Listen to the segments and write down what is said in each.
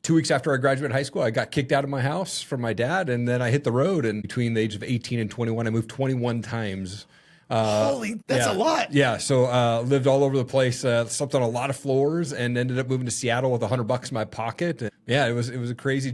2 weeks after I graduated high school, I got kicked out of my house from my dad, and then I hit the road. And between the age of 18 and 21, I moved 21 times. Holy, that's a lot. Yeah, so lived all over the place, slept on a lot of floors, and ended up moving to Seattle with $100 in my pocket. And yeah, it was a crazy.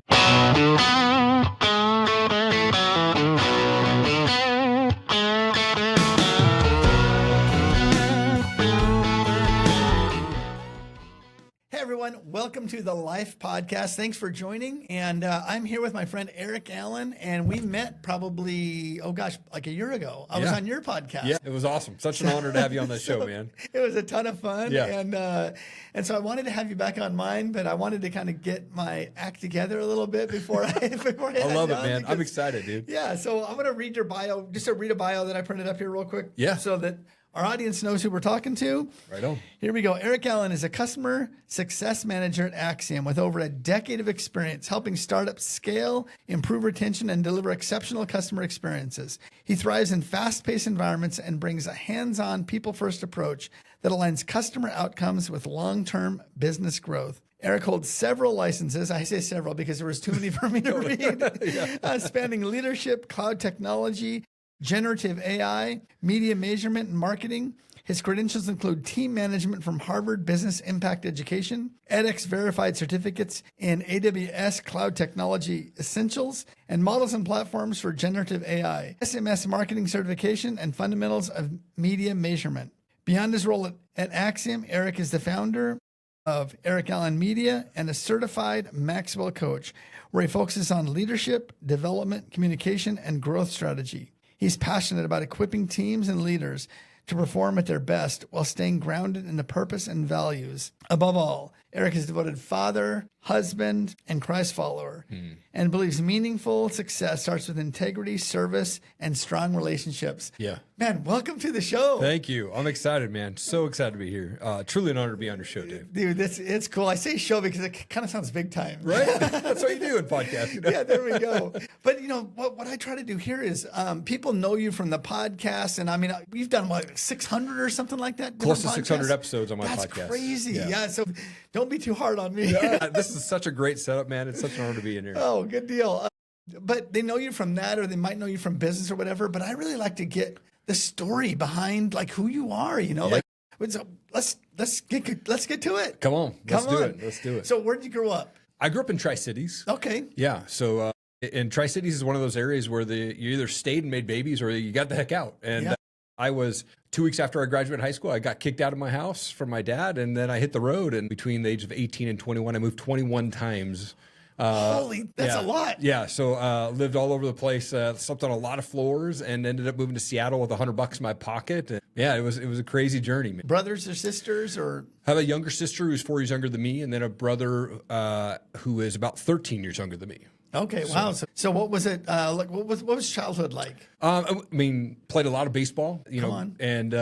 Welcome to the Lyfe Podcast. Thanks for joining. And I'm here with my friend Erik Allen, and we met probably, like a year ago. I was on your podcast. Yeah, it was awesome. Such an honor to have you on the show, man. It was a ton of fun. Yeah. And so I wanted to have you back on mine, but I wanted to kind of get my act together a little bit before I I love it, man. I'm excited, dude. Yeah, so I'm going to read your bio, just to read a bio that I printed up here real quick. Yeah. So that our audience knows who we're talking to. Right on. Here we go. Erik Allen is a customer success manager at Axiom with over a decade of experience helping startups scale, improve retention, and deliver exceptional customer experiences. He thrives in fast-paced environments and brings a hands-on, people-first approach that aligns customer outcomes with long-term business growth. Erik holds several licenses. I say several because there was too many for me to read, spanning leadership, cloud technology, generative AI, media measurement and marketing. His credentials include team management from Harvard Business Impact Education, edX verified certificates in AWS Cloud Technology Essentials, and models and platforms for generative AI, SMS marketing certification, and fundamentals of media measurement. Beyond his role at Axiom, Erik is the founder of Erik Allen Media and a certified Maxwell coach, where he focuses on leadership, development, communication, and growth strategy. He's passionate about equipping teams and leaders to perform at their best while staying grounded in the purpose and values. Above all, Erik is a devoted father, husband, and Christ follower, and believes meaningful success starts with integrity, service, and strong relationships. Yeah. Man, welcome to the show. Thank you. I'm excited, man. So excited to be here. Truly an honor to be on your show, Dave. Dude, it's cool. I say show because it kind of sounds big time. Right? That's what you do in podcasts. You know? Yeah, there we go. But, what I try to do here is people know you from the podcast. And, I mean, we've done, 600 or something like that? Close to 600 episodes on my podcast. That's crazy. Yeah, so don't be too hard on me. Yeah, this is such a great setup, man. It's such an honor to be in here. Oh, good deal. But they know you from that, or they might know you from business or whatever. But I really like to get the story behind who you are, Like, so let's get to it. Come on. Let's do it. So where did you grow up? I grew up in Tri-Cities. Okay. Yeah. So and Tri-Cities is one of those areas where you either stayed and made babies or you got the heck out. And I was 2 weeks after I graduated high school, I got kicked out of my house from my dad, and then I hit the road. And between the age of 18 and 21, I moved 21 times. Holy, that's a lot. Yeah, so lived all over the place, slept on a lot of floors, and ended up moving to Seattle with $100 in my pocket. And yeah, it was a crazy journey, man. Brothers or sisters, or? I have a younger sister who's 4 years younger than me, and then a brother who is about 13 years younger than me. Okay, wow. So what was it like? What was childhood like? I mean, played a lot of baseball, Come on. and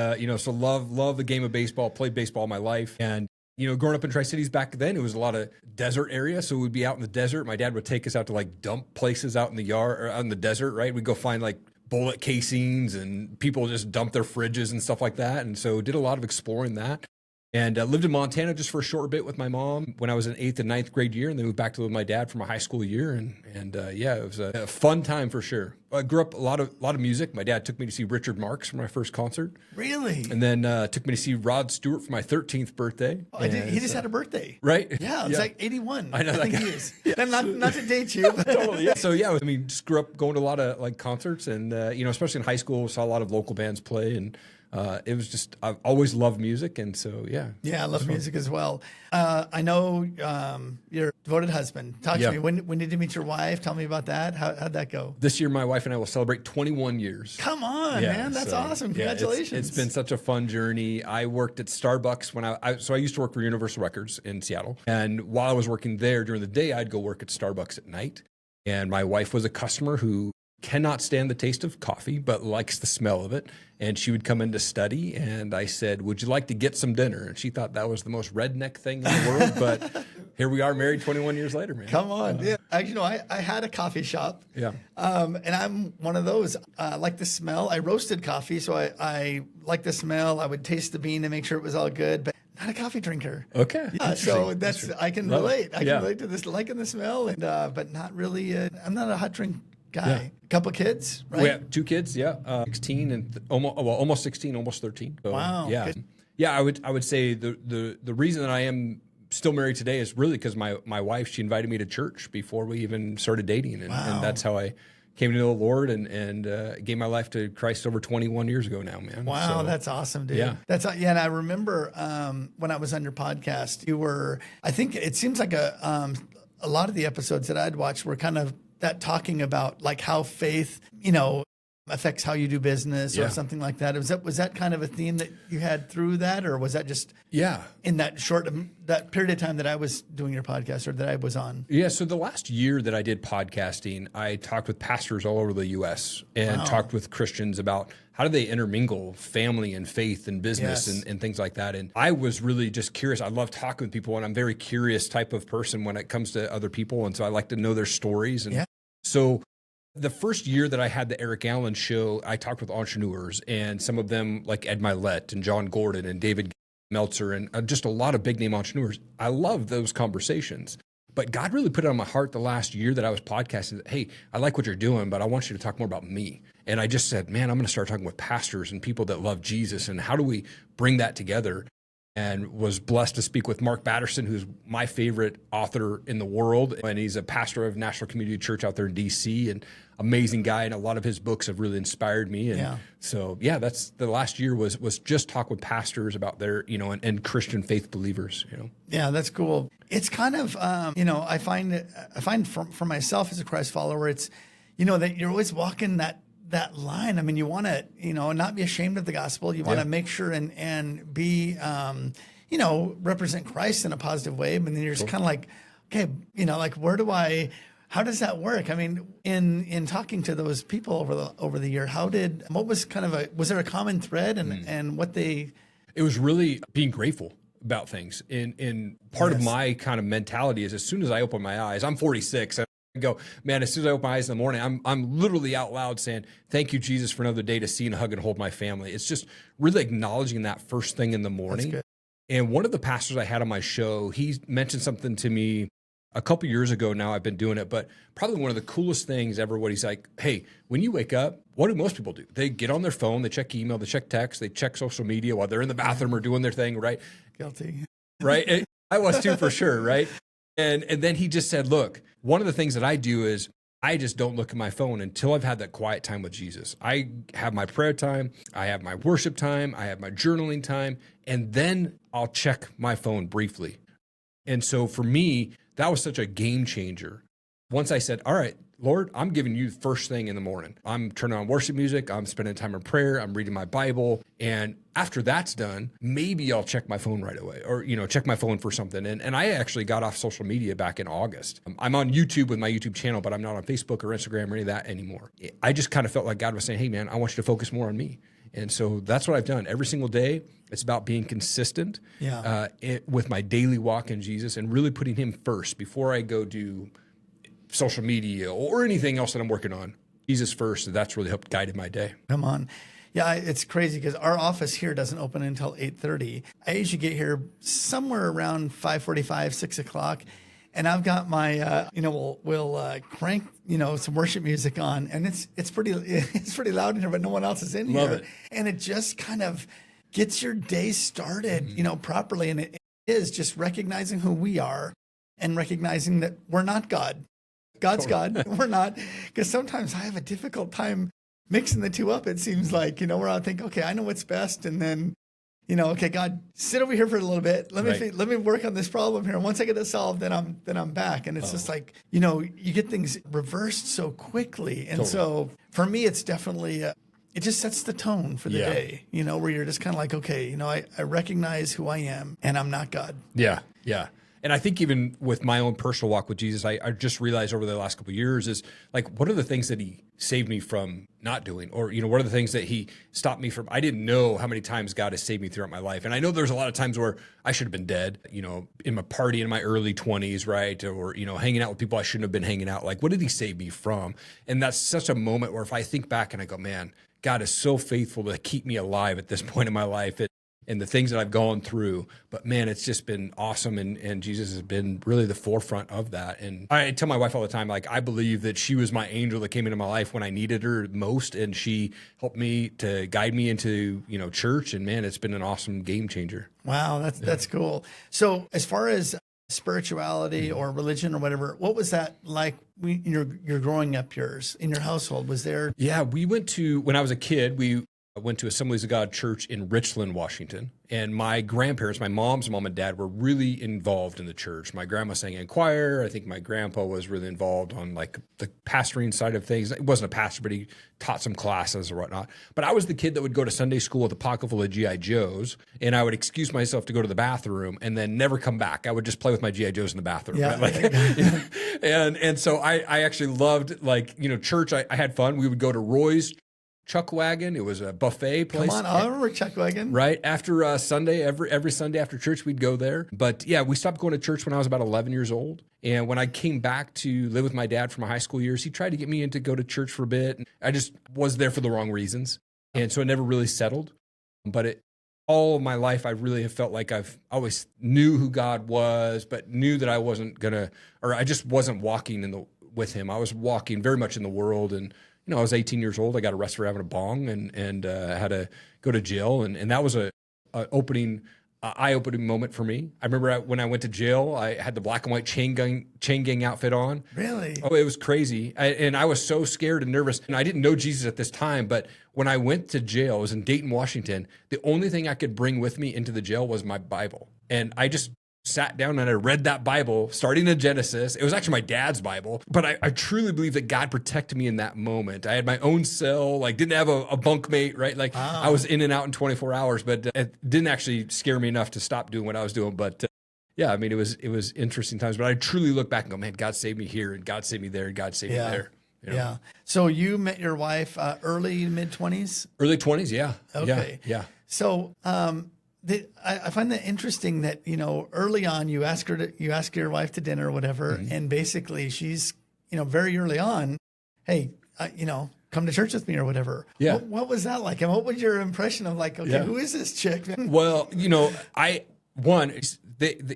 so love the game of baseball. Played baseball my life, and growing up in Tri-Cities back then, it was a lot of desert area. So we'd be out in the desert. My dad would take us out to dump places out in the yard or out in the desert, right? We'd go find bullet casings, and people just dump their fridges and stuff like that. And so did a lot of exploring that. And lived in Montana just for a short bit with my mom when I was in 8th and 9th grade year, and then moved back to live with my dad for my high school year. And it was a fun time for sure. I grew up a lot of music. My dad took me to see Richard Marx for my first concert. Really? And then took me to see Rod Stewart for my 13th birthday. Oh, he just had a birthday. Right? Yeah, it's like 81. I know that think guy. he is. Yeah. Not to date you. But. Totally. Yeah. So yeah, I mean, just grew up going to a lot of concerts, and especially in high school, saw a lot of local bands play, and it was just, I've always loved music. And so, yeah. Yeah, I love music as well. I know your devoted husband. Talk to me. When did you meet your wife? Tell me about that. How'd that go? This year, my wife and I will celebrate 21 years. Come on, man. That's awesome. Congratulations. It's been such a fun journey. I worked at Starbucks when I used to work for Universal Records in Seattle. And while I was working there during the day, I'd go work at Starbucks at night. And my wife was a customer who cannot stand the taste of coffee, but likes the smell of it. And she would come in to study, and I said, would you like to get some dinner? And she thought that was the most redneck thing in the world, but here we are married 21 years later, man. Come on. Yeah. I had a coffee shop. Yeah. And I'm one of those. I like the smell. I roasted coffee, so I like the smell. I would taste the bean to make sure it was all good. But not a coffee drinker. Okay. So that's, I can relate. I can Yeah. relate to this, liking the smell, and but not really. I'm not a hot drink guy. A couple kids, right? We have 2 kids, 16 and almost 16, almost 13. So, Wow. Yeah. Good. Yeah, I would say the reason that I am still married today is really because my wife, she invited me to church before we even started dating. And that's how I came to know the Lord and gave my life to Christ over 21 years ago now, man. Wow, So, that's awesome, dude. Yeah. And I remember when I was on your podcast, you were, I think it seems like a lot of the episodes that I'd watched were kind of that talking about like how faith, affects how you do business or something like that. Was that kind of a theme that you had through that, or was that just in that period of time that I was doing your podcast or that I was on? Yeah, so the last year that I did podcasting, I talked with pastors all over the U.S. and talked with Christians about how do they intermingle family and faith and business and things like that. And I was really just curious. I love talking with people, and I'm a very curious type of person when it comes to other people. And so I like to know their stories. And so the first year that I had the Erik Allen show, I talked with entrepreneurs, and some of them like Ed Milet and John Gordon and David Meltzer and just a lot of big name entrepreneurs. I love those conversations. But God really put it on my heart the last year that I was podcasting that, hey, I like what you're doing, but I want you to talk more about me. And I just said, man, I'm going to start talking with pastors and people that love Jesus. And how do we bring that together? And was blessed to speak with Mark Batterson, who's my favorite author in the world. And he's a pastor of National Community Church out there in D.C. and amazing guy. And a lot of his books have really inspired me. And so, that's the last year was just talk with pastors about their, and Christian faith believers, Yeah, that's cool. It's kind of, I find for myself as a Christ follower, it's, that you're always walking that line. I mean, you want to, not be ashamed of the gospel. You want to make sure and be, represent Christ in a positive way. But then you're just kind of like, okay, how does that work? I mean, in talking to those people over the year, was there a common thread and what they? It was really being grateful about things. And part of my kind of mentality is as soon as I open my eyes, I'm 46. Go, man, as soon as I open my eyes in the morning, I'm literally out loud saying, thank you, Jesus, for another day to see and hug and hold my family. It's just really acknowledging that first thing in the morning. That's good. And one of the pastors I had on my show, he mentioned something to me a couple years ago now. I've been doing it, but probably one of the coolest things ever, what he's like, hey, when you wake up, what do most people do? They get on their phone, they check email, they check text, they check social media while they're in the bathroom or doing their thing, right? Guilty. Right? I was too, for sure, right? And then he just said, look, one of the things that I do is I just don't look at my phone until I've had that quiet time with Jesus. I have my prayer time, I have my worship time, I have my journaling time, and then I'll check my phone briefly. And so for me, that was such a game changer. Once I said, all right, Lord, I'm giving you the first thing in the morning. I'm turning on worship music. I'm spending time in prayer. I'm reading my Bible. And after that's done, maybe I'll check my phone right away or, check my phone for something. And I actually got off social media back in August. I'm on YouTube with my YouTube channel, but I'm not on Facebook or Instagram or any of that anymore. I just kind of felt like God was saying, hey, man, I want you to focus more on me. And so that's what I've done every single day. It's about being consistent with my daily walk in Jesus and really putting him first before I go do social media or anything else that I'm working on. Jesus first. That's really helped guided my day. Come on. Yeah, it's crazy because our office here doesn't open until 8:30. I usually get here somewhere around 5:45, 6 o'clock. And I've got my, we'll crank, some worship music on, and it's pretty loud in here, but no one else is in Love here. it. And it just kind of gets your day started, properly. And it is just recognizing who we are and recognizing that we're not God. God's God. We're not. Because sometimes I have a difficult time mixing the two up, it seems like, where I think, okay, I know what's best. And then, okay, God, sit over here for a little bit. Let me work on this problem here. And once I get it solved, then I'm back. And it's just like, you get things reversed so quickly. And so for me, it's definitely, it just sets the tone for the day, where you're just kind of like, okay, I recognize who I am and I'm not God. Yeah. Yeah. And I think even with my own personal walk with Jesus, I just realized over the last couple of years is like, what are the things that he saved me from not doing? Or, what are the things that he stopped me from? I didn't know how many times God has saved me throughout my life. And I know there's a lot of times where I should have been dead, in my party in my early 20s, right? Or, hanging out with people I shouldn't have been hanging out. Like, what did he save me from? And that's such a moment where if I think back and I go, man, God is so faithful to keep me alive at this point in my life. and the things that I've gone through. But man, it's just been awesome. And Jesus has been really the forefront of that. And I tell my wife all the time, like, I believe that she was my angel that came into my life when I needed her most. And she helped me to guide me into, church. And man, it's been an awesome game changer. Wow. That's cool. So as far as spirituality or religion or whatever, what was that like in your growing up years in your household? Was there? Yeah, when I was a kid, we went to Assemblies of God Church in Richland, Washington. And my grandparents, my mom's mom and dad, were really involved in the church. My grandma sang in choir. I think my grandpa was really involved on like the pastoring side of things. He wasn't a pastor, but he taught some classes or whatnot. But I was the kid that would go to Sunday school with a pocket full of G.I. Joes, and I would excuse myself to go to the bathroom and then never come back. I would just play with my G.I. Joes in the bathroom. Yeah. Right? And so I actually loved church. I had fun. We would go to Roy's Chuck Wagon. It was a buffet place. Come on, I remember Chuck Wagon. Right after Sunday, every Sunday after church, we'd go there. But yeah, we stopped going to church when I was about 11 years old. And when I came back to live with my dad for my high school years, he tried to get me in to go to church for a bit. I just was there for the wrong reasons. And so it never really settled. But all of my life, I really have felt like I've always knew who God was, but knew that I wasn't I just wasn't walking with him. I was walking very much in the world. And I was 18 years old. I got arrested for having a bong and had to go to jail. And that was an eye-opening moment for me. I remember when I went to jail, I had the black and white chain gang outfit on. Really? Oh, it was crazy. And I was so scared and nervous. And I didn't know Jesus at this time. But when I went to jail, I was in Dayton, Washington. The only thing I could bring with me into the jail was my Bible. And I just sat down and I read that Bible, starting in Genesis. It was actually my dad's Bible, but I truly believe that God protected me in that moment. I had my own cell, didn't have a bunkmate, right? Wow. I was in and out in 24 hours, but it didn't actually scare me enough to stop doing what I was doing. But yeah, I mean, it was interesting times, but I truly look back and go, man, God saved me here and God saved me there and God saved me there. Yeah. So you met your wife early, mid-20s? Early 20s, yeah. Okay. Yeah. So I find that interesting that, early on you ask your wife to dinner or whatever, and basically she's, very early on, hey, come to church with me or whatever. Yeah. What was that like? And what was your impression of who is this chick? Well,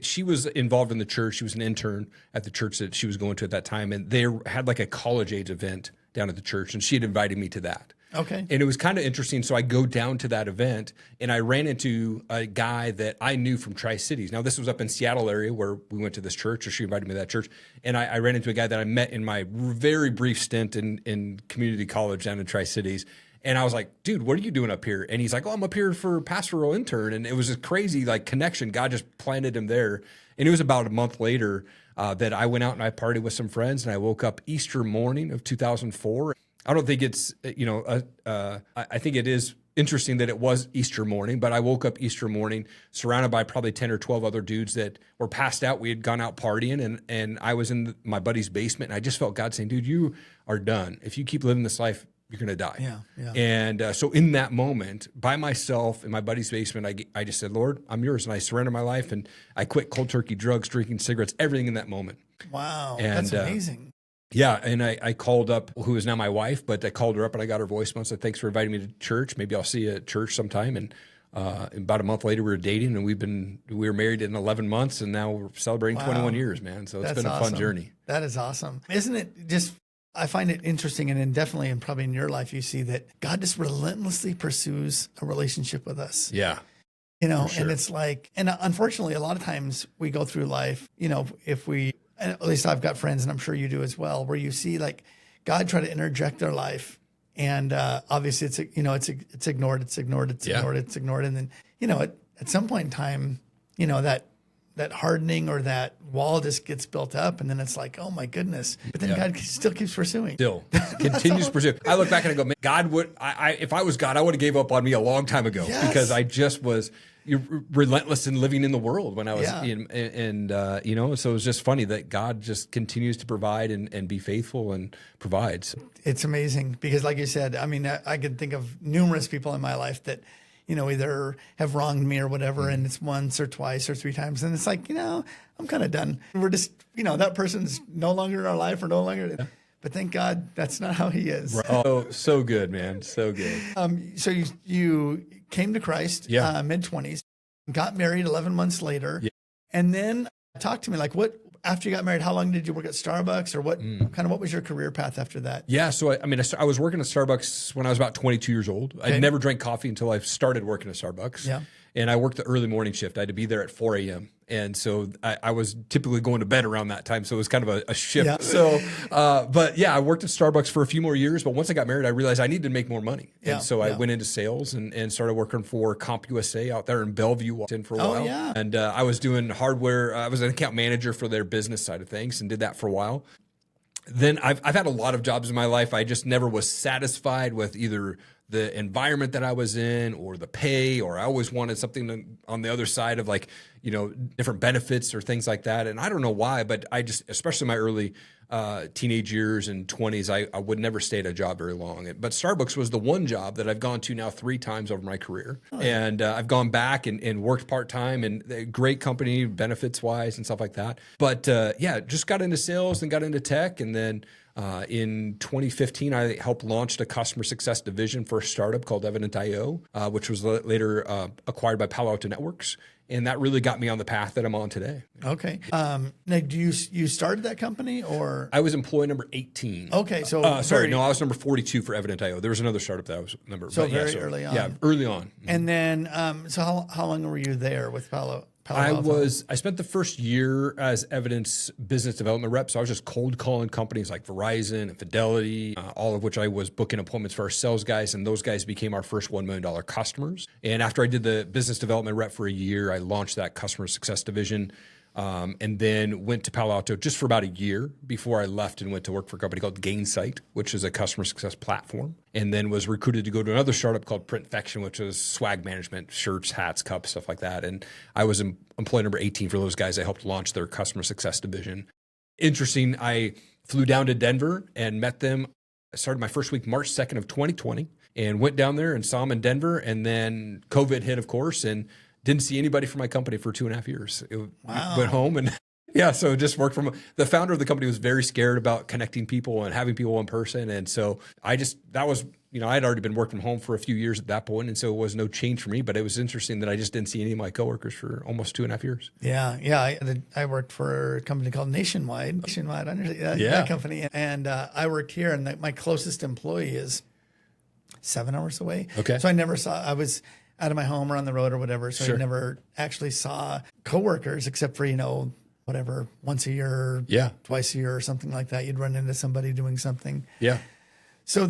she was involved in the church. She was an intern at the church that she was going to at that time. And they had a college age event down at the church, and she had invited me to that. Okay. And it was kind of interesting. So I go down to that event and I ran into a guy that I knew from Tri-Cities. Now, this was up in Seattle area where we went to this church, or she invited me to that church. And I ran into a guy that I met in my very brief stint in community college down in Tri-Cities. And I was like, dude, what are you doing up here? And he's like, oh, I'm up here for pastoral intern. And it was a crazy connection. God just planted him there. And it was about a month later that I went out and I partied with some friends, and I woke up Easter morning of 2004. I don't think it's, I think it is interesting that it was Easter morning, but I woke up Easter morning surrounded by probably 10 or 12 other dudes that were passed out. We had gone out partying, and I was in my buddy's basement, and I just felt God saying, dude, you are done. If you keep living this life, you're going to die. Yeah. And so in that moment, by myself in my buddy's basement, I just said, Lord, I'm yours. And I surrendered my life, and I quit cold turkey drugs, drinking cigarettes, everything in that moment. Wow. And, that's amazing. Yeah, and I called up who is now my wife, but I called her up and I got her voicemail and said, thanks for inviting me to church. Maybe I'll see you at church sometime. And about a month later, we were dating, and we were married in 11 months, and now we're celebrating 21 years, man. So it's been a fun journey. That is awesome. Isn't it just, I find it interesting, and definitely and probably in your life, you see that God just relentlessly pursues a relationship with us. Yeah. Sure. And it's and unfortunately, a lot of times we go through life, if we, at least I've got friends, and I'm sure you do as well, where you see God try to interject their life, and obviously it's ignored, and then at some point in time, that hardening or that wall just gets built up, and then it's oh my goodness, but then God still keeps pursuing. Still continues to pursue. I look back and I go, man, God would, if I was God, I would have gave up on me a long time ago, because I just was relentless in living in the world when I was so it was just funny that God just continues to provide and be faithful and provides. It's amazing because, like you said, I mean, I could think of numerous people in my life that either have wronged me or whatever, and it's once or twice or three times, and it's I'm kind of done. We're just that person's no longer in our life or no longer. But thank God that's not how He is. Oh, so good, man, so good. So you came to Christ, Yeah. mid-20s, got married 11 months later. Yeah. And then talk to me, like what, after you got married, how long did you work at Starbucks, or what was your career path after that? Yeah. So, I was working at Starbucks when I was about 22 years old. Okay. I never drank coffee until I started working at Starbucks. Yeah. And I worked the early morning shift. I had to be there at 4 a.m. And so I was typically going to bed around that time. So it was kind of a shift. Yeah. So, but yeah, I worked at Starbucks for a few more years. But once I got married, I realized I needed to make more money. Yeah. And so I went into sales and started working for CompUSA out there in Bellevue, Washington for a while. Yeah. And I was doing hardware. I was an account manager for their business side of things and did that for a while. Then I've had a lot of jobs in my life. I just never was satisfied with either the environment that I was in or the pay, or I always wanted something on the other side of different benefits or things like that. And I don't know why, but I just, especially my early teenage years and 20s, I would never stay at a job very long. But Starbucks was the one job that I've gone to now 3 times over my career. Oh, yeah. And I've gone back and worked part-time, and great company benefits-wise and stuff like that. But just got into sales and got into tech. And then in 2015, I helped launch a customer success division for a startup called Evident.io, which was later acquired by Palo Alto Networks. And that really got me on the path that I'm on today. Okay. Now, you started that company, or? I was employee number 18. Okay. So I was number 42 for Evident.io. There was another startup that I was number. Early on. Yeah, early on. And then, so how long were you there with Palo Alto? I spent the first year as Evident's business development rep. So I was just cold calling companies like Verizon and Fidelity, all of which I was booking appointments for our sales guys. And those guys became our first $1 million customers. And after I did the business development rep for a year, I launched that customer success division. And then went to Palo Alto just for about a year before I left and went to work for a company called Gainsight, which is a customer success platform. And then was recruited to go to another startup called Printfection, which is swag management, shirts, hats, cups, stuff like that. And I was employee number 18 for those guys. I helped launch their customer success division. Interesting, I flew down to Denver and met them. I started my first week, March 2nd of 2020, and went down there and saw them in Denver. And then COVID hit, of course, and didn't see anybody from my company for 2.5 years. Went home and so just worked from the founder of the company was very scared about connecting people and having people in person. And so I had already been working from home for a few years at that point. And so it was no change for me, but it was interesting that I just didn't see any of my coworkers for almost 2.5 years. Yeah. Yeah. I worked for a company called Nationwide, that company. And I worked here, and my closest employee is 7 hours away. Okay. So I was out of my home or on the road or whatever. So I never actually saw coworkers except for, once a year, twice a year or something like that. You'd run into somebody doing something. Yeah. So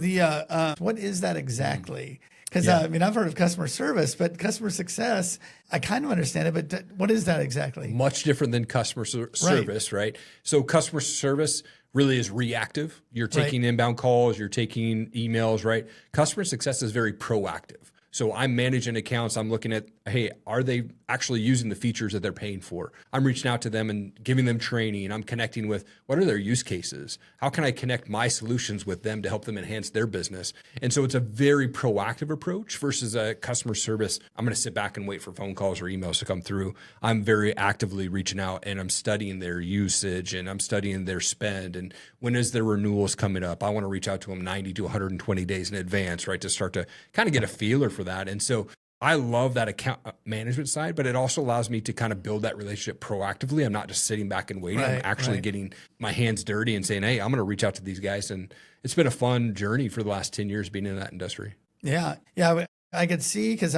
what is that exactly? Because I've heard of customer service, but customer success, I kind of understand it, but what is that exactly? Much different than customer service, right? So customer service really is reactive. You're taking inbound calls, you're taking emails, right? Customer success is very proactive. So I'm managing accounts. I'm looking at, hey, are they actually using the features that they're paying for? I'm reaching out to them and giving them training. I'm connecting with what are their use cases? How can I connect my solutions with them to help them enhance their business? And so it's a very proactive approach versus a customer service. I'm going to sit back and wait for phone calls or emails to come through. I'm very actively reaching out, and I'm studying their usage, and I'm studying their spend, and when is their renewals coming up? I want to reach out to them 90 to 120 days in advance, right, to start to kind of get a feeler for that. And so I love that account management side, but it also allows me to kind of build that relationship proactively. I'm not just sitting back and waiting. I'm actually getting my hands dirty and saying, hey, I'm going to reach out to these guys. And it's been a fun journey for the last 10 years being in that industry. Yeah. Yeah. I could see, because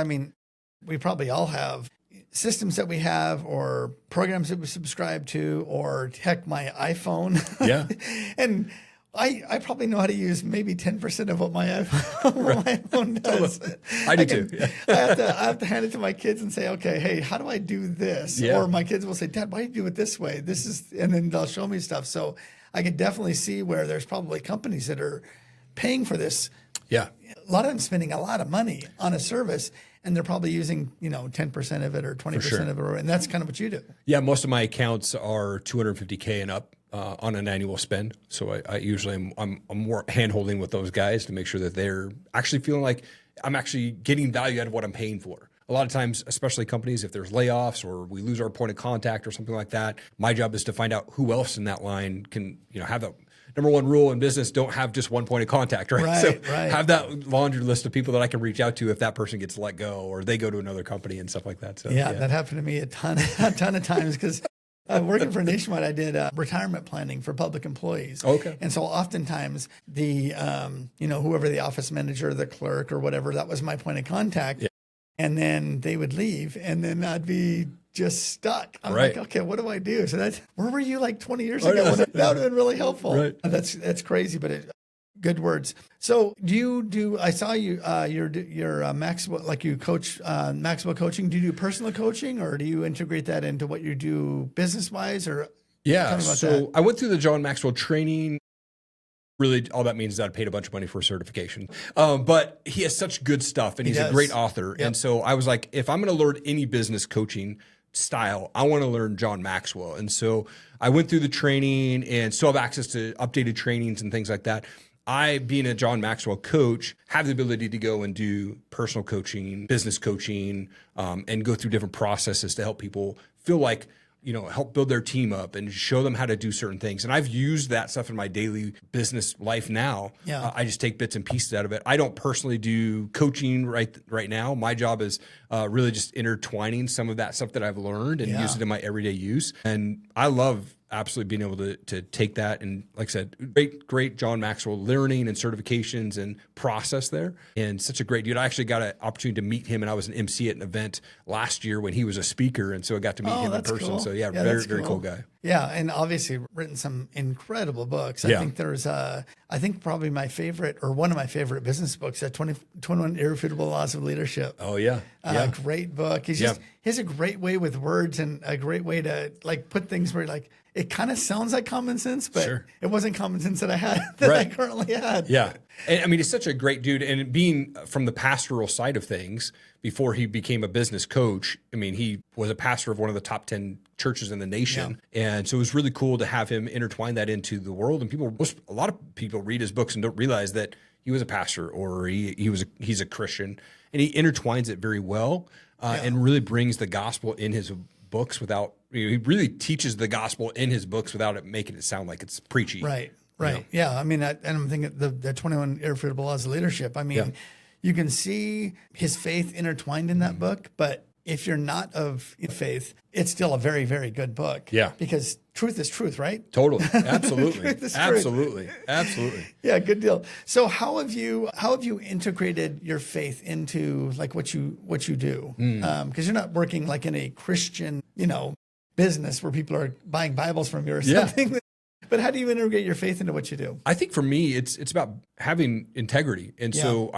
we probably all have systems that we have, or programs that we subscribe to, or heck, my iPhone. Yeah. And I probably know how to use maybe 10% of what my iPhone does. I do too. Yeah. I have to hand it to my kids and say, okay, hey, how do I do this? Yeah. Or my kids will say, Dad, why do you do it this way? And then they'll show me stuff. So I could definitely see where there's probably companies that are paying for this. Yeah. A lot of them spending a lot of money on a service, and they're probably using, 10% of it or 20% of it. And that's kind of what you do. Yeah. Most of my accounts are $250K and up. On an annual spend. So I usually I'm more hand-holding with those guys to make sure that they're actually feeling like I'm actually getting value out of what I'm paying for. a lot of times, especially companies, if there's layoffs or we lose our point of contact or something like that, my job is to find out who else in that line can, have that. Number one rule in business, don't have just one point of contact, right? Right, have that laundry list of people that I can reach out to if that person gets let go or they go to another company and stuff like that. So yeah. That happened to me a ton of times because working for Nationwide, I did retirement planning for public employees. Okay. And so oftentimes the, whoever the office manager, the clerk or whatever, that was my point of contact. Yeah. And then they would leave and then I'd be just stuck. I'm like, okay, what do I do? So where were you like 20 years ago? That would have been really helpful. Right. That's crazy, but good words. So I saw your Maxwell, like you coach Maxwell coaching. Do you do personal coaching or do you integrate that into what you do business wise or? Yeah. So I went through the John Maxwell training. Really, all that means is that I paid a bunch of money for a certification. But he has such good stuff and he's a great author. Yep. And so I was like, if I'm going to learn any business coaching style, I want to learn John Maxwell. And so I went through the training and still have access to updated trainings and things like that. I, being a John Maxwell coach, have the ability to go and do personal coaching, business coaching, and go through different processes to help people feel like, help build their team up and show them how to do certain things. And I've used that stuff in my daily business life now. Yeah. I just take bits and pieces out of it. I don't personally do coaching right now. My job is really just intertwining some of that stuff that I've learned and use it in my everyday use. And I love absolutely being able to take that and, like I said, great John Maxwell learning and certifications and process there. And such a great dude. I actually got an opportunity to meet him and I was an MC at an event last year when he was a speaker. And so I got to meet him in person. Cool. So very cool guy. Yeah. And obviously written some incredible books. I think there's probably my favorite or one of my favorite business books, 21 Irrefutable Laws of Leadership. Oh yeah. Great book. He has a great way with words and a great way to like put things where like, it kind of sounds like common sense, but it wasn't common sense that I had I currently had. Yeah. And I mean, he's such a great dude. And being from the pastoral side of things, before he became a business coach, I mean, he was a pastor of one of the top 10 churches in the nation. Yeah. And so it was really cool to have him intertwine that into the world. And a lot of people read his books and don't realize that he was a pastor or he's a Christian, and he intertwines it very well and really brings the gospel in his books without, he really teaches the gospel in his books without it making it sound like it's preachy. Right. Yeah. I mean, and I'm thinking the 21 Irrefutable Laws of Leadership. I mean, you can see his faith intertwined in that book, but if you're not of faith, it's still a very, very good book. Yeah. Because truth is truth, right? Totally. Absolutely. Absolutely. Absolutely. Yeah, good deal. So how have you integrated your faith into like what you do? Because you're not working like in a Christian, business where people are buying Bibles from you or something. Yeah. But how do you integrate your faith into what you do? I think for me, it's about having integrity. And so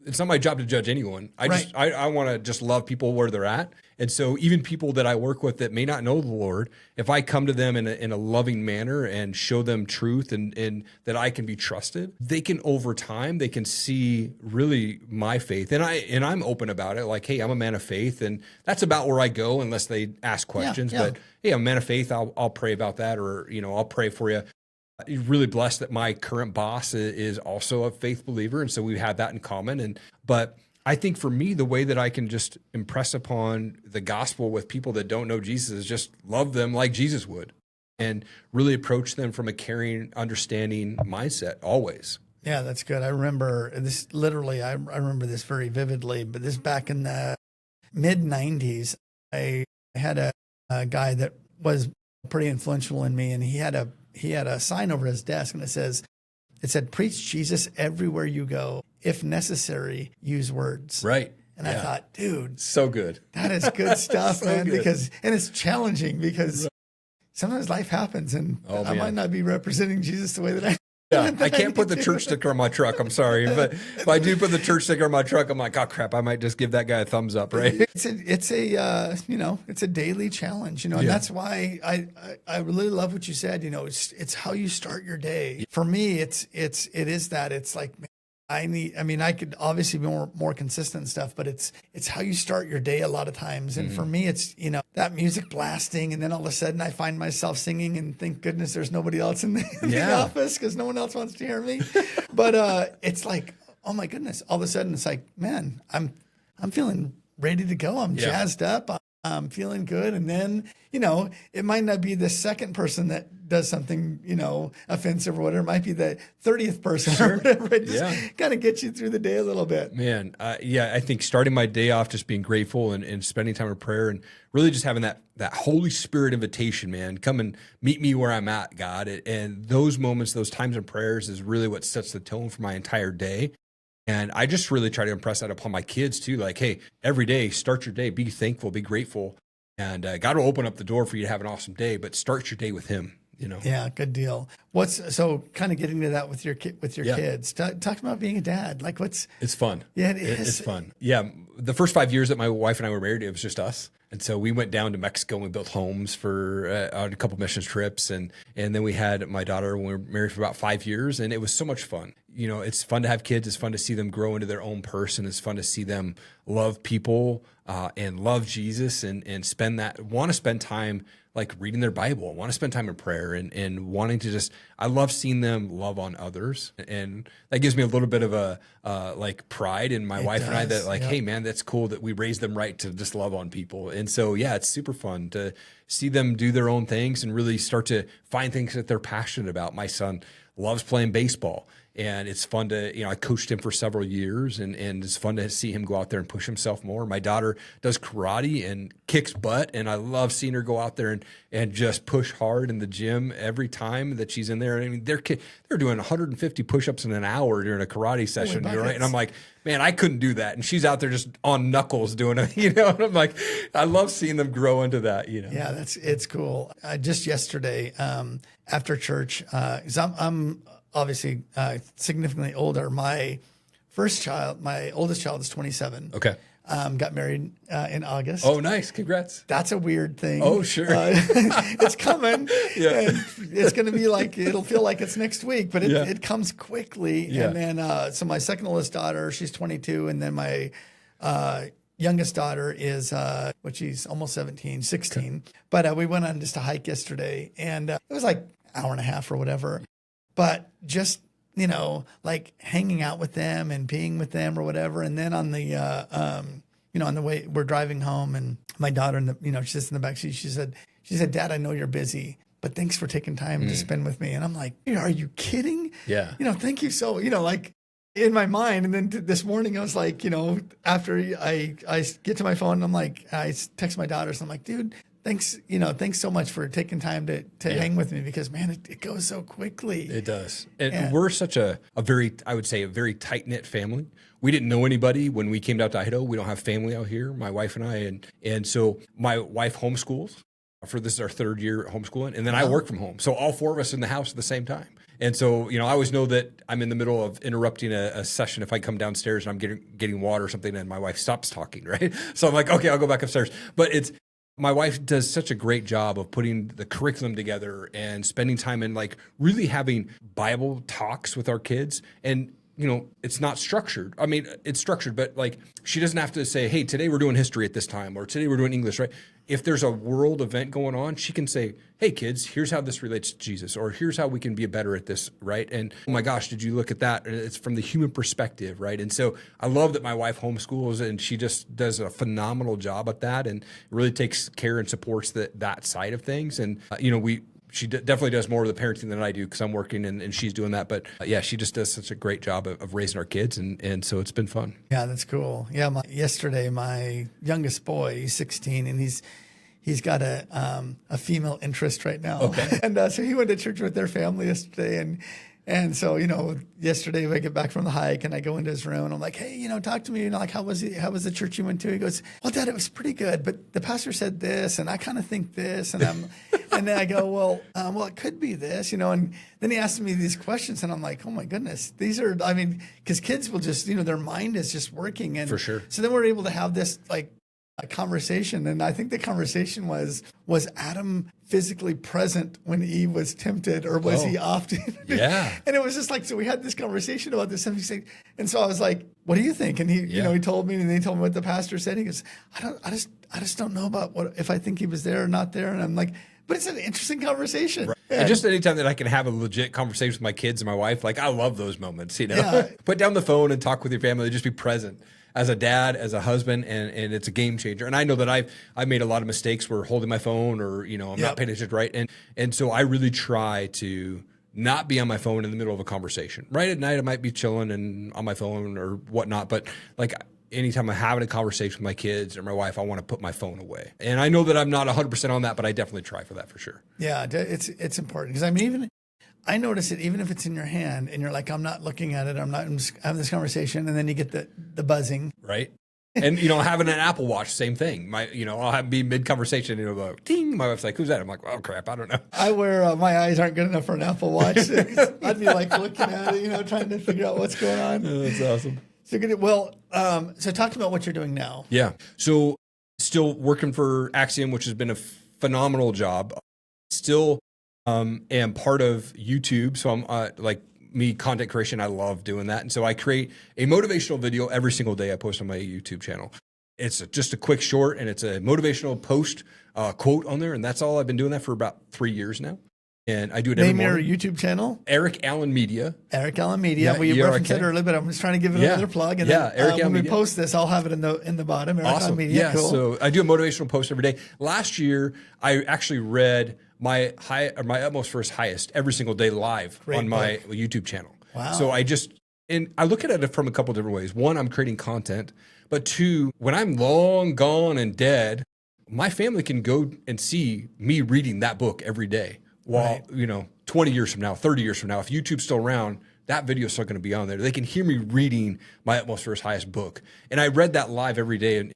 it's not my job to judge anyone. I want to just love people where they're at. And so even people that I work with that may not know the Lord, if I come to them in a loving manner and show them truth and that I can be trusted, they can over time, they can see really my faith. And I'm open about it. Like, hey, I'm a man of faith. And that's about where I go unless they ask questions. Yeah. But hey, I'm a man of faith. I'll pray about that or, I'll pray for you. Really blessed that my current boss is also a faith believer. And so we have that in common. But I think for me, the way that I can just impress upon the gospel with people that don't know Jesus is just love them like Jesus would and really approach them from a caring, understanding mindset always. Yeah, that's good. I remember this literally, I remember this very vividly, but this back in the mid 90s, I had a guy that was pretty influential in me, and he had a sign over his desk, and it said, preach Jesus everywhere you go. If necessary, use words. Right. And I thought, dude, so good. That is good stuff, man. Good. And it's challenging because sometimes life happens and I might not be representing Jesus the way that I. Yeah, I can't put the church sticker on my truck. I'm sorry, but if I do put the church sticker on my truck, I'm like, oh crap, I might just give that guy a thumbs up, right? It's a daily challenge, and that's why I really love what you said. It's how you start your day. For me, it is that. It's like, I could obviously be more consistent and stuff, but it's how you start your day a lot of times. And for me, it's, that music blasting. And then all of a sudden I find myself singing and thank goodness there's nobody else in the office because no one else wants to hear me. But it's like, oh my goodness. All of a sudden it's like, man, I'm feeling ready to go. I'm jazzed up. I'm feeling good. And then, it might not be the second person that does something, offensive or whatever. It might be the 30th person or whatever. It just kind of gets you through the day a little bit. Man, I think starting my day off just being grateful and spending time in prayer and really just having that Holy Spirit invitation, man, come and meet me where I'm at, God. And those moments, those times in prayers is really what sets the tone for my entire day. And I just really try to impress that upon my kids too. Like, hey, every day, start your day, be thankful, be grateful. And God will open up the door for you to have an awesome day, but start your day with him, Yeah, good deal. So kind of getting to that with your kids. Talk about being a dad. Like it's fun. Yeah, it is. It's fun. Yeah. The first 5 years that my wife and I were married, it was just us. And so we went down to Mexico and we built homes for on a couple missions trips. And then we had my daughter when we were married for about 5 years. And it was so much fun. It's fun to have kids. It's fun to see them grow into their own person. It's fun to see them love people and love Jesus and want to spend time like reading their Bible, want to spend time in prayer and wanting to I love seeing them love on others. And that gives me a little bit of a like pride in my wife and I that like, hey man, that's cool that we raised them right to just love on people. And so, it's super fun to see them do their own things and really start to find things that they're passionate about. My son loves playing baseball. And it's fun to, I coached him for several years and it's fun to see him go out there and push himself more. My daughter does karate and kicks butt. And I love seeing her go out there and just push hard in the gym every time that she's in there. I mean, they're doing 150 push-ups in an hour during a karate session. Right? And I'm like, man, I couldn't do that. And she's out there just on knuckles doing it, and I'm like, I love seeing them grow into that, Yeah, it's cool. Just yesterday, after church, 'cause I'm obviously significantly older. My oldest child is 27. Okay. Got married in August. Oh, nice. Congrats. That's a weird thing. Oh, sure. It's coming. Yeah. And it's going to be it'll feel like it's next week, but it comes quickly. Yeah. And then, so my second oldest daughter, she's 22. And then my youngest daughter is, she's almost 16. Okay. But we went on just a hike yesterday and it was like an hour and a half or whatever. But just, like hanging out with them and being with them or whatever. And then on the, on the way we're driving home and my daughter, she sits in the back seat. She said, Dad, I know you're busy, but thanks for taking time to spend with me. And I'm like, are you kidding? Yeah. Thank you. So, like in my mind. And then this morning I was like, after I get to my phone, I'm like, I text my daughter. So I'm like, dude, thanks so much for taking time to hang with me because, man, it goes so quickly. It does. And we're such a very, I would say, a very tight-knit family. We didn't know anybody when we came out to Idaho. We don't have family out here, my wife and I. And so my wife homeschools. This is our third year homeschooling. And then I work from home. So all four of us in the house at the same time. And so, I always know that I'm in the middle of interrupting a session. If I come downstairs and I'm getting water or something and my wife stops talking, right? So I'm like, okay, I'll go back upstairs. But my wife does such a great job of putting the curriculum together and spending time and like really having Bible talks with our kids. And, it's not structured. I mean, it's structured, but like she doesn't have to say, hey, today we're doing history at this time or today we're doing English, right? If there's a world event going on, she can say, hey, kids, here's how this relates to Jesus or here's how we can be better at this, right? And oh my gosh, did you look at that? And it's from the human perspective, right? And so I love that my wife homeschools and she just does a phenomenal job at that and really takes care and supports that side of things. And, she definitely does more of the parenting than I do because I'm working and she's doing that. But she just does such a great job of raising our kids. And so it's been fun. Yeah, that's cool. Yeah, yesterday, my youngest boy, he's 16 and he's got a female interest right now. Okay. And so he went to church with their family yesterday. And so, yesterday I get back from the hike and I go into his room and I'm like, hey, talk to me. Like, how was the church you went to? He goes, well, Dad, it was pretty good, but the pastor said this and I kind of think this. And and then I go, well, it could be this, and then he asked me these questions and I'm like, oh my goodness, these are, because kids will just, their mind is just working. And for sure. So then we're able to have this like a conversation. And I think the conversation was Adam physically present when Eve was tempted or was he often? Yeah. And it was just like, so we had this conversation about this. And so I was like, what do you think? And he, he told me, and then he told me what the pastor said. He goes, I just don't know about if I think he was there or not there. And I'm like, but it's an interesting conversation. Right. And just anytime that I can have a legit conversation with my kids and my wife, like I love those moments, Yeah. Put down the phone and talk with your family, just be present. as a dad, as a husband, and it's a game changer. And I know that I've made a lot of mistakes where holding my phone or, I'm not paying attention, right? And so I really try to not be on my phone in the middle of a conversation. Right at night, I might be chilling and on my phone or whatnot, but like anytime I'm having a conversation with my kids or my wife, I want to put my phone away. And I know that I'm not 100% on that, but I definitely try for that for sure. Yeah, it's important because I mean, I notice it even if it's in your hand and you're like, I'm not looking at it, I'm just having this conversation, and then you get the buzzing. Right. And, having an Apple Watch, same thing. I'll be mid-conversation, like, ding, my wife's like, who's that? I'm like, oh, crap, I don't know. I wear, my eyes aren't good enough for an Apple Watch. I'd be like looking at it, trying to figure out what's going on. Oh, that's awesome. So good. Well, so talk about what you're doing now. Yeah. So still working for Axiom, which has been a phenomenal job. Still am part of YouTube. So I'm content creation. I love doing that. And so I create a motivational video every single day I post on my YouTube channel. It's just a quick short and it's a motivational post quote on there. And that's all. I've been doing that for about 3 years now. And I do it every morning. Name your YouTube channel? Erik Allen Media. Erik Allen Media. Yeah, well, you referenced it earlier, but I'm just trying to give it another plug. And Erik Allen when we Media. post this, I'll have it in the bottom. Erik Allen Media. Yeah, cool. So I do a motivational post every day. Last year, I actually read my utmost for his highest every single day live on my YouTube channel. Wow. So I look at it from a couple different ways. One, I'm creating content, but two, when I'm long gone and dead, my family can go and see me reading that book every day. While, 20 years from now, 30 years from now, if YouTube's still around, that video is still going to be on there. They can hear me reading my utmost for his highest book. And I read that live every day in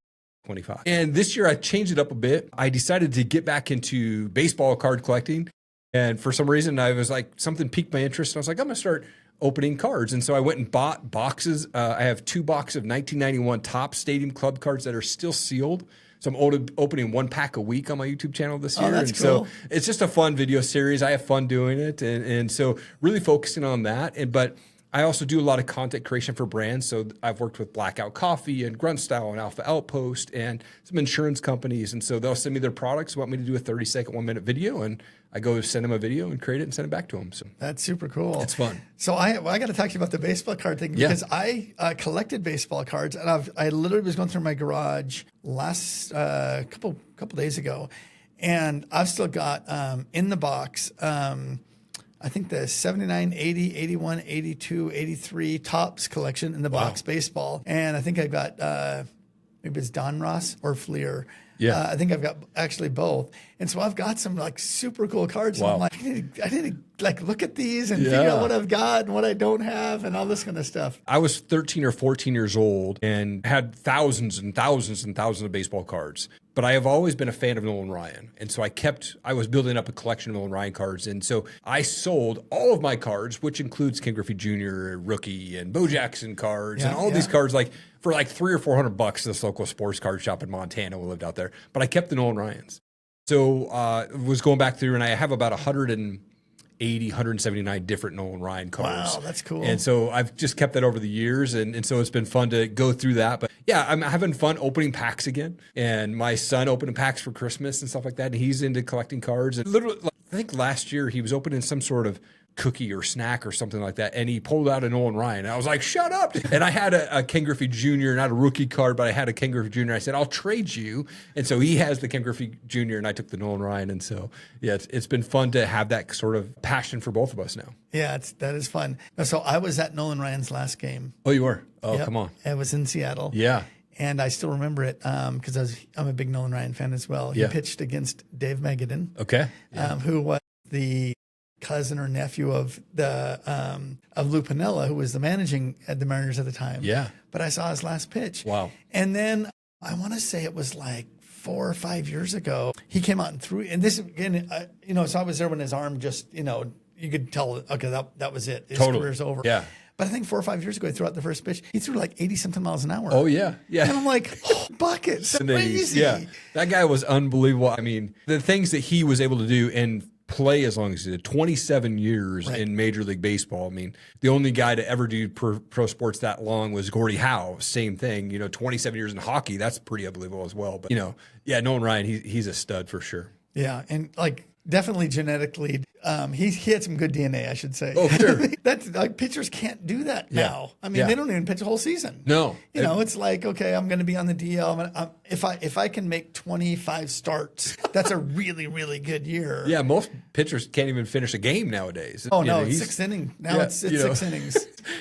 25. And this year I changed it up a bit. I decided to get back into baseball card collecting. And for some reason I was like, something piqued my interest. And I was like, I'm going to start opening cards. And so I went and bought boxes. I have 2 boxes of 1991 Topps Stadium Club cards that are still sealed. So I'm opening 1 pack a week on my YouTube channel this year. That's and cool. So it's just a fun video series. I have fun doing it. And so really focusing on that. But I also do a lot of content creation for brands. So I've worked with Blackout Coffee and Grunt Style and Alpha Outpost and some insurance companies. And so they'll send me their products, want me to do a 30-second, 1-minute video. And I go send them a video and create it and send it back to them. So that's super cool. It's fun. So I got to talk to you about the baseball card thing because I collected baseball cards, and I literally was going through my garage last couple days ago, and I've still got in the box I think the 79, 80, 81, 82, 83 Topps collection in the box baseball, and I think I've got maybe it's Don Ross or Fleer. Yeah. I think I've got actually both. And so I've got some like super cool cards. Wow. And I'm like, I need to like look at these and figure out what I've got and what I don't have and all this kind of stuff. I was 13 or 14 years old and had thousands and thousands and thousands of baseball cards. But I have always been a fan of Nolan Ryan. And so I was building up a collection of Nolan Ryan cards. And so I sold all of my cards, which includes Ken Griffey Jr., rookie, and Bo Jackson cards, and all these cards for like $300 or $400 to this local sports card shop in Montana. We lived out there. But I kept the Nolan Ryans. So was going back through, and I have about 180, 179 different Nolan Ryan cards. Wow, that's cool. And so I've just kept that over the years, and so it's been fun to go through that. But yeah, I'm having fun opening packs again. And my son opened packs for Christmas and stuff like that, and he's into collecting cards. And literally, I think last year he was opening some sort of cookie or snack or something like that, and he pulled out a Nolan Ryan. And I was like, shut up. And I had a Ken Griffey Jr., not a rookie card, but I had a Ken Griffey Jr. I said, I'll trade you. And so he has the Ken Griffey Jr., and I took the Nolan Ryan. And so, yeah, it's been fun to have that sort of passion for both of us now. Yeah, that is fun. So I was at Nolan Ryan's last game. Oh, you were? Oh, come on. It was in Seattle. Yeah. And I still remember it because I'm a big Nolan Ryan fan as well. He pitched against Dave Magadan. Okay. Who was the cousin or nephew of Lou Piniella, who was the managing at the Mariners at the time. Yeah. But I saw his last pitch. Wow. And then I want to say it was like 4 or 5 years ago, he came out and threw, and this again, so I was there when his arm just, you could tell, okay, that was it. His career's over. Yeah. But I think 4 or 5 years ago, he threw out the first pitch. He threw like 80-something miles an hour. Oh, yeah. Yeah. And I'm like, buckets. Crazy. Yeah. That guy was unbelievable. I mean, the things that he was able to do and play as long as he did, 27 years in Major League Baseball. I mean, the only guy to ever do pro sports that long was Gordie Howe. Same thing, 27 years in hockey. That's pretty unbelievable as well. But, Nolan Ryan, he's a stud for sure. Yeah. And like definitely genetically he had some good DNA, I should say. Oh, sure. That's like pitchers can't do that now. I mean, they don't even pitch a whole season. No. You know, it's like, okay, I'm going to be on the DL. If I can make 25 starts, that's a really, really good year. Yeah, most pitchers can't even finish a game nowadays. Oh, no, it's sixth inning. Now it's 6 innings.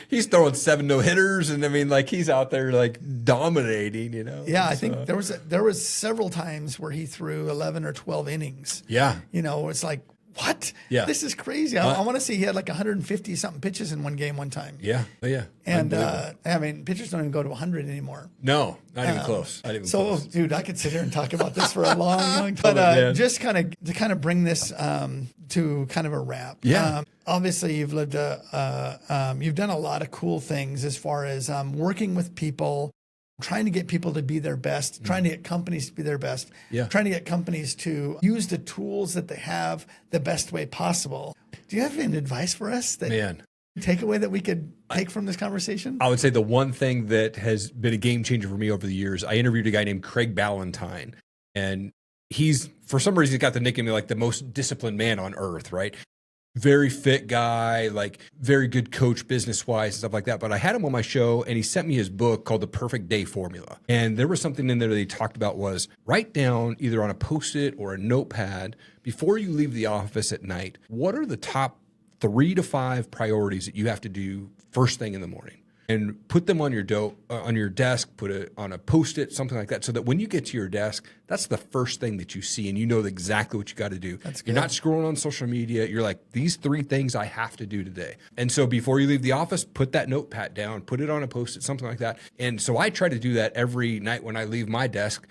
He's throwing 7 no-hitters, and I mean, like, he's out there, like, dominating, you know? Yeah, I think there was several times where he threw 11 or 12 innings. Yeah. You know, it's like, what? Yeah. This is crazy. I want to see he had like 150 something pitches in one game one time. Yeah. Oh, yeah. And I mean, pitchers don't even go to 100 anymore. No, not even close. Not even close. Dude, I could sit here and talk about this for a long, long time. But just kind of bring this to kind of a wrap. Yeah. Obviously, you've lived you've done a lot of cool things as far as working with people, trying to get people to be their best, trying to get companies to be their best, trying to get companies to use the tools that they have the best way possible. Do you have any advice for us takeaway that we could take from this conversation? I would say the one thing that has been a game changer for me over the years, I interviewed a guy named Craig Ballantyne, and he's, for some reason, he's got the nickname like the most disciplined man on earth, right? Very fit guy, like very good coach business-wise and stuff like that. But I had him on my show, and he sent me his book called The Perfect Day Formula. And there was something in there that he talked about was write down either on a Post-it or a notepad before you leave the office at night, what are the top 3 to 5 priorities that you have to do first thing in the morning? And put them on your desk, put it on a Post-it, something like that, so that when you get to your desk, that's the first thing that you see, and you know exactly what you got to do. You're not scrolling on social media. You're like, these 3 things I have to do today. And so before you leave the office, put that notepad down, put it on a Post-it, something like that. And so I try to do that every night when I leave my desk.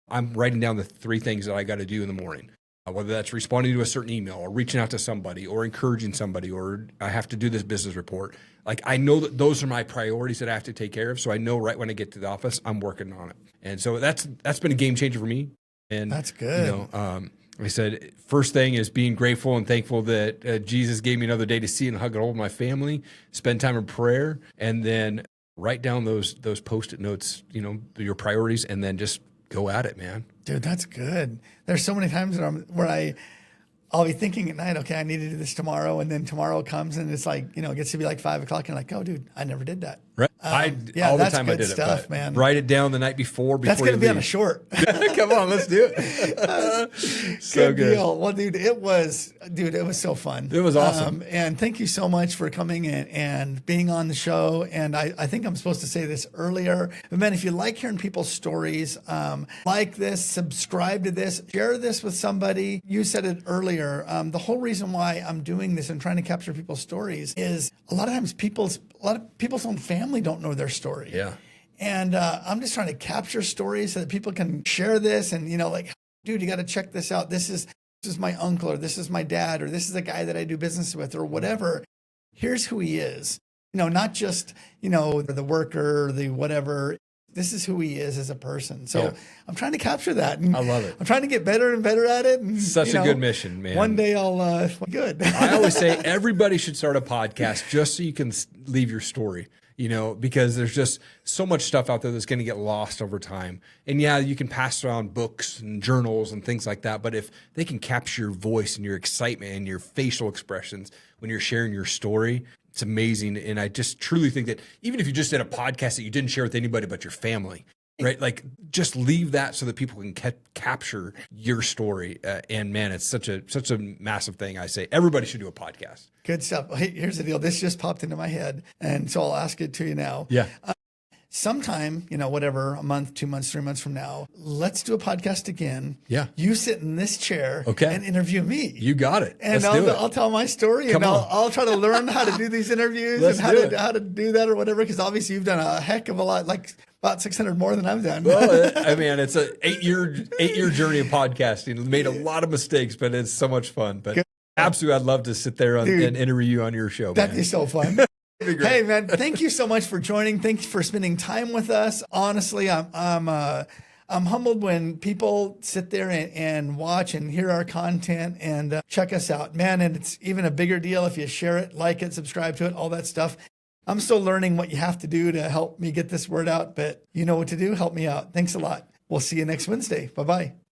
I'm writing down the 3 things that I got to do in the morning. Whether that's responding to a certain email or reaching out to somebody or encouraging somebody, or I have to do this business report. Like, I know that those are my priorities that I have to take care of. So I know right when I get to the office, I'm working on it. And so that's been a game changer for me. And that's good. You know, like I said, first thing is being grateful and thankful that Jesus gave me another day to see and hug and hold my family, spend time in prayer, and then write down those Post-it notes, you know, your priorities, and then just go at it, man. Dude, that's good. There's so many times where I'll be thinking at night, okay, I need to do this tomorrow. And then tomorrow comes and it's like, you know, it gets to be like 5 o'clock and I'm like, oh, dude, I never did that. Right. All the time I did stuff, it. Man. Write it down the night before That's going to be on a short. Come on, let's do it. So good deal. Well, dude, it was so fun. It was awesome. And thank you so much for coming and being on the show. And I think I'm supposed to say this earlier, but man, if you like hearing people's stories, like this, subscribe to this, share this with somebody. You said it earlier. The whole reason why I'm doing this and trying to capture people's stories is a lot of times a lot of people's own family don't know their story. Yeah. And I'm just trying to capture stories so that people can share this and, you know, like, dude, you got to check this out. This is my uncle, or this is my dad, or this is the guy that I do business with, or whatever. Here's who he is. You know, not just, you know, the worker, the whatever. This is who he is as a person. So I'm trying to capture that. And I love it. I'm trying to get better and better at it. And, such a good mission, man. One day I'll good. I always say everybody should start a podcast just so you can leave your story, you know, because there's just so much stuff out there that's going to get lost over time. And yeah, you can pass around books and journals and things like that. But if they can capture your voice and your excitement and your facial expressions when you're sharing your story, it's amazing. And I just truly think that even if you just did a podcast that you didn't share with anybody but your family, right? Like, just leave that so that people can capture your story. And man, it's such a massive thing. I say everybody should do a podcast. Good stuff. Hey, here's the deal. This just popped into my head. And so I'll ask it to you now. Yeah. Sometime, you know, whatever, a month, 2 months, 3 months from now, let's do a podcast again. Yeah. You sit in this chair and interview me. You got it. And I'll tell my story. And I'll try to learn how to do these interviews and how to do that or whatever. Because obviously you've done a heck of a lot, like about 600 more than I've done. Well, I mean, it's an 8-year journey of podcasting. Made a lot of mistakes, but it's so much fun. But absolutely, I'd love to sit there and interview you on your show. That'd be so fun. Hey man, thank you so much for joining. Thanks for spending time with us. Honestly, I'm humbled when people sit there and watch and hear our content and check us out, man. And it's even a bigger deal if you share it, like it, subscribe to it, all that stuff. I'm still learning what you have to do to help me get this word out, but you know what to do. Help me out. Thanks a lot. We'll see you next Wednesday. Bye-bye.